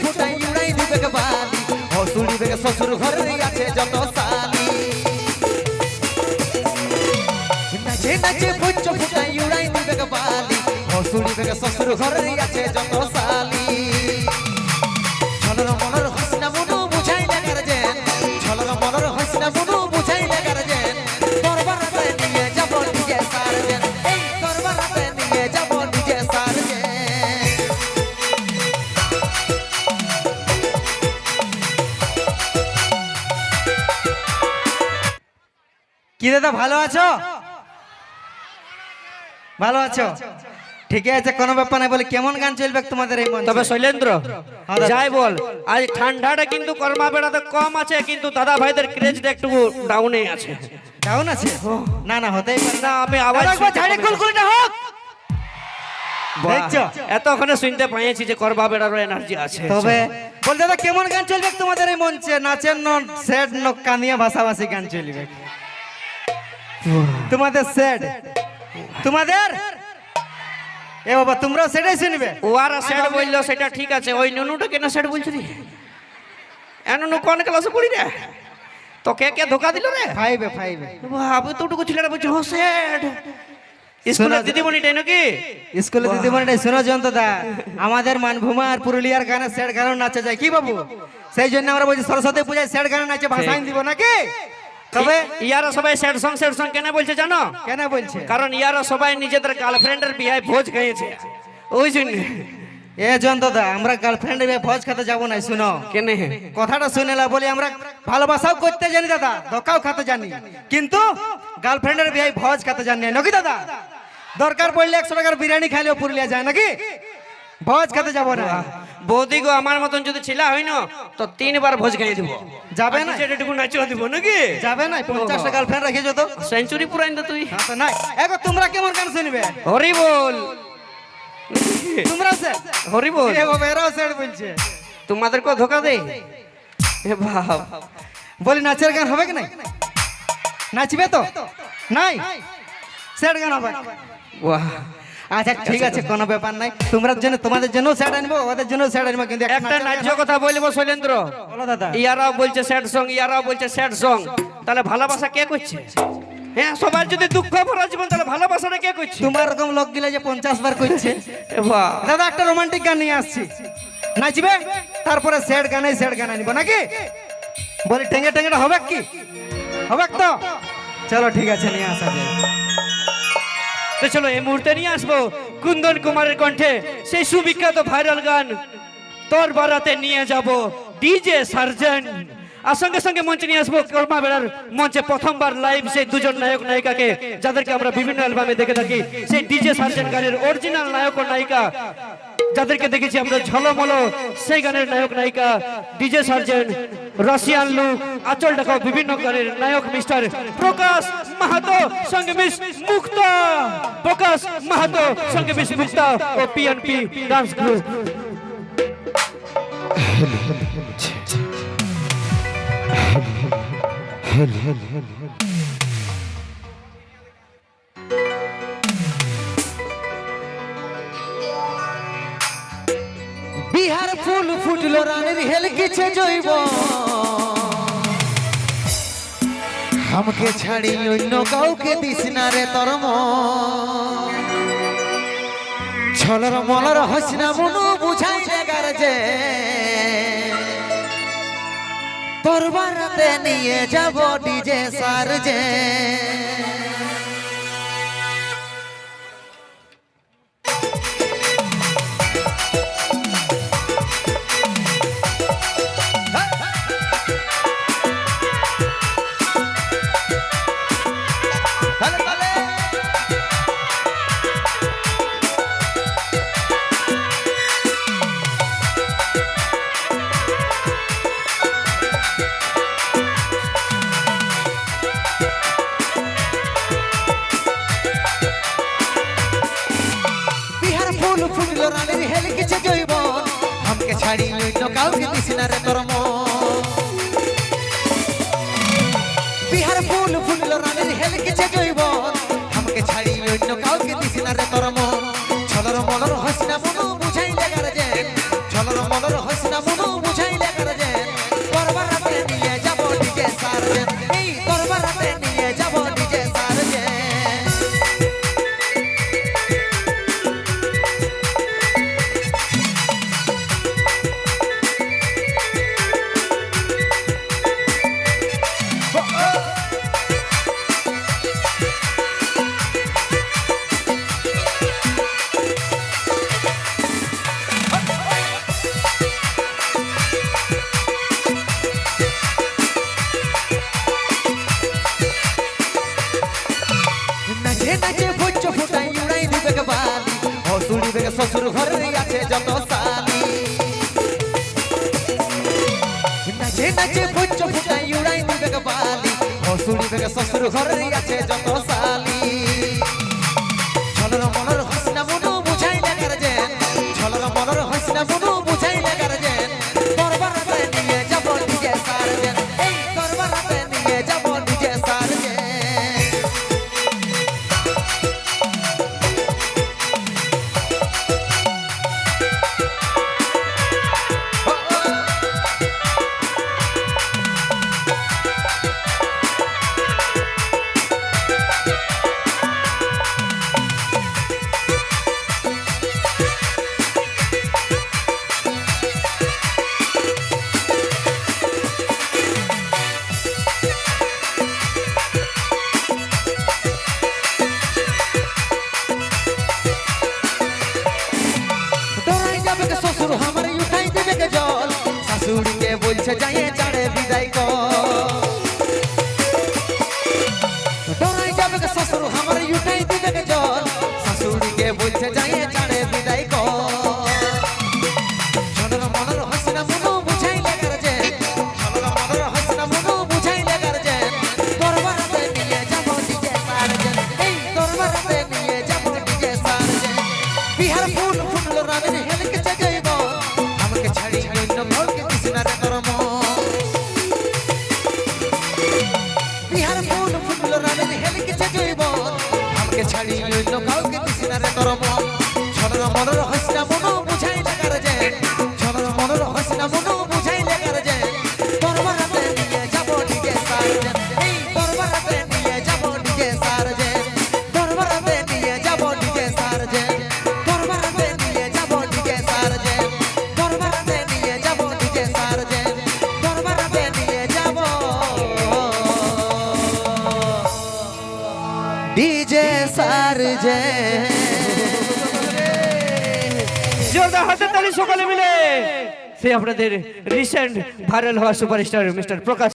ফুটাই উড়াই দিবে গে বালি হসুড়িবে গে শ্বশুর ঘরে আছে যত সালি নাচে নাচে পুচ্চ ফুটাই উড়াই দিবে গে বালি হসুড়িবে গে শ্বশুর ঘরে আছে যত সালি ছলর মলর হাসনা মনু বুঝাই লাগার জেন ছলর মলর হাসনা মনু বুঝাই লাগার জেন করবারাতে নিয়ে যাব ডিজে সারজেন এই করবারাতে নিয়ে যাব ডিজে সারজেন কি দাদা ভালো আছো? ভালো আছো? ঠিক আছে, কোনো ব্যাপার নাই। বলে কেমন গান চলবে তোমাদের এই মঞ্চে? তবে শৈলেন্দ্র যাই বল, আজ ঠান্ডাটা কিন্তু কর্মা বেড়াতে কম আছে, কিন্তু দাদা ভাইদের ক্রেজটা একটু ডাউনে আছে। ডাউন আছে? না না, হতেই পারে না, আমি আওয়াজ একবার ঝাড়ে কুলকুলিটা হোক। দেখছো, এতক্ষণে শুনতে পাইছি যে কর্মা বেড়ারও এনার্জি আছে। তবে বল দাদা কেমন গান চলবে তোমাদের এই মঞ্চে? নাচের ন স্যাড ন কানিয়া ভাষাভাষী গান চলবে তোমাদের? স্যাড তোমাদের? এ বাবা, তোমরাও সেটাই শুনবে? ওরা সেট বললো সেটা ঠিক আছে, ওই নুনুটা কেন সেট বলছো রে? নুনু কোন ক্লাসে পড়ি রে? তো কে ধোকা দিল রে? ফাইভে ফাইভে। বাবু তোটুকু ছেলেরা বলছে হো সেট। স্কুলের দিদিমণিটাই নাকি? স্কুলে দিদিমণিটাই। শোনো জয়ন্ত দা, আমাদের মানভূমা আর পুরুলিয়ার গানে স্যাড গানও নাচা যায় কি বাবু? সেই জন্য আমরা বলছি সরস্বতী পূজায় স্যাড গানে নাচে ভাষাইন দিব নাকি? তবে ইয়ারা সবাই স্যাড সং কেন বলছে জানো? কেন বলছে? কারণ ইয়ারা সবাই নিজেদের গার্লফ্রেন্ডের বিয়ে ভোজ খেয়েছে, ওই জন্য। এ জয়ন্ত দা, আমরা গার্লফ্রেন্ডের বিয়ে ভোজ খেতে যাবো না। শুনো কেন কথাটা শুনেলা, বলি আমরা ভালোবাসাও করতে জানি দাদা, ধোকাও খেতে জানি, কিন্তু গার্লফ্রেন্ডের বিয়ে ভোজ খেতে জানি না নাকি দাদা? দরকার পড়লে 100 টাকার বিরিয়ানি খাইলেও পুরুলিয়া যায় নাকি? ভোজ খেতে যাবো না। বৌদি গো, আমার মতন যদি ছিল হয় না তো 3 বার ভোজ খাইয়ে দিব। যাবে না? যেটুকু নাচিয়ে দিব নাকি? যাবে না? 50টা গার্লফ্রেন্ড রেখেছো তো? সেঞ্চুরি পুরাইন তো তুই। তো নাই। এখন তোমরা কেমন গান শুনবে? হরি বল। তোমরা স্যার হরি বল। এ বাবা, এরাও স্যার বলছে। তোমাদেরকে ধোকা দেই? এ বাপ, বলি নাচের গান হবে কি নাই? নাচবে তো? নাই, স্যাড গান হবে। বাহ, আচ্ছা ঠিক আছে, কোনো ব্যাপার নাই। তোমাদের জন্য, তোমাদের জন্য স্যাড আনবো, ওদের জন্য স্যাড আনবো, কিন্তু একটা ন্যায্য কথা বলবো শৈলেন্দ্র। বলো দাদা। ইয়ারাও বলছে স্যাড সং, ইয়ারাও বলছে স্যাড সং, তাহলে ভালোবাসা কে করছে? হ্যাঁ, সবার যদি দুঃখ ভরা জীবন, তাহলে ভালোবাসাটা কে করছে? তোমার এরকম লোক গিলে যে 50 বার করছে। এ বাহ, দাদা একটা রোমান্টিক গান নিয়ে আসছি, নাচবে, তারপরে স্যাড গান আনবো নাকি? বলি টেঙ্গে টেঙ্গেটা হবে কি? হবে তো? চলো ঠিক আছে, নিয়ে আসা যায়। তো চলো এই মুহূর্তে নিয়ে আসবো কুন্দন কুমারের কণ্ঠে সেই সুবিখ্যাত ভাইরাল গান তোর বারাতে নিয়ে যাব ডিজে সার্জন। আর সঙ্গে সঙ্গে মঞ্চে নিয়ে আসবো কর্মা বেড়ার মঞ্চে প্রথমবার লাইভ সেই দুজন নায়ক নায়িকাকে, যাদেরকে আমরা বিভিন্ন অ্যালবামে দেখে থাকি। সেই ডিজে সার্জন গানের অরিজিনাল নায়ক ও নায়িকা, যাদেরকে দেখেছি আমরা ঝলমলো, সেই গানের নায়ক নায়িকা ডিজে সার্জন, রাশিয়ান লুক, আচল ঢাকা, বিভিন্ন গানের নায়ক মিস্টার প্রকাশ মাহাতো সঙ্গে মিস মুক্তা। প্রকাশ মাহাতো সঙ্গে মিস মুক্তা ও পিএনপি ডান্স গ্রুপ। বিহার ফুল ফুটলো রানের হেলকিছে জৈব আমাকে ছাড়ি অন্য কাউকে দিস না রে তোর মন ছলর মলর হসনা মনু বুঝাই লাগার যে তোর বারাতে নিয়ে যাব ডিজে সারজে ফুটলো রানের হেলকিছে জৈব আমাকে ছাড়ি অন্য কাউকে দিস না রে তোর মন বিহার ফুল ফুটলো রানের হেলকিছে জৈব আমাকে ছাড়ি অন্য কাউকে দিস না রে তোর মন ছলর মলর হসনা মনু বুঝাই লাগার যে ছলর মলর হসনা শ্বশুর ঘরে আছে যত সালি নাচে নাচে পুচ্ছ ফুটাই উড়াই দিবে গে বালি হসুড়ি বেগে শ্বশুর ঘরে আছে যত সালি ছলর মলর হাসনা মনু বুঝাই লাগার জেন ছলর মলর হাসনা মনু বুঝাই লাগার জেন দরবারে নিয়ে যাব ডিজে সার্জেন এই দরবারে নিয়ে যাব ডিজে সার্জেন শ্বশুর আমার উঠাই দেবে গে জল শাশুড়িকে বলছে যাইয়ে চাড়ে বিদায় ডরাই যাবে গে শ্বশুর আমার উঠাই দেবে গে জল শাশুড়িকে বলছে যাইয়ে চাড়ে বিদায় ছলর মলর হাসনা মনু বুঝাই লাগার যে ছলর মলর হাসনা মনু বুঝাই লাগার যে দরবারে নিয়ে যাব ডিজে সার্জেন এই দরবারে নিয়ে যাব ডিজে সার্জেন বিহার ফুল ফুটলো রামের হেলকে যাইব আমাকে ছাড়ি অন্য কাউকে কৃষ্ণারে ধর্ম বিহার ফুল ফুটলো রামের হেলকে যাইব আমাকে ছাড়ি অন্য কাউকে কৃষ্ণারে ধর্ম ছলর মলর হাসনা মনু বুঝাই লাগার যে ছলর মলর হাসনা মনু বুঝাই লাগার যে দরবারে নিয়ে যাব ডিজে সার্জেন এই দরবারে নিয়ে যাব ডিজে সার্জেন দরবারে নিয়ে যাব ডিজে সার্জেন দরবারে নিয়ে যাব ডিজে সার্জেন দরবারে নিয়ে যাব ডিজে সার্জেন দরবারে নিয়ে যাব ডিজে সার্জেন জোরদার হাতের তালি সকলে মিলে সে আপনাদের রিসেন্ট ভাইরাল হওয়া সুপারস্টার মিস্টার প্রকাশ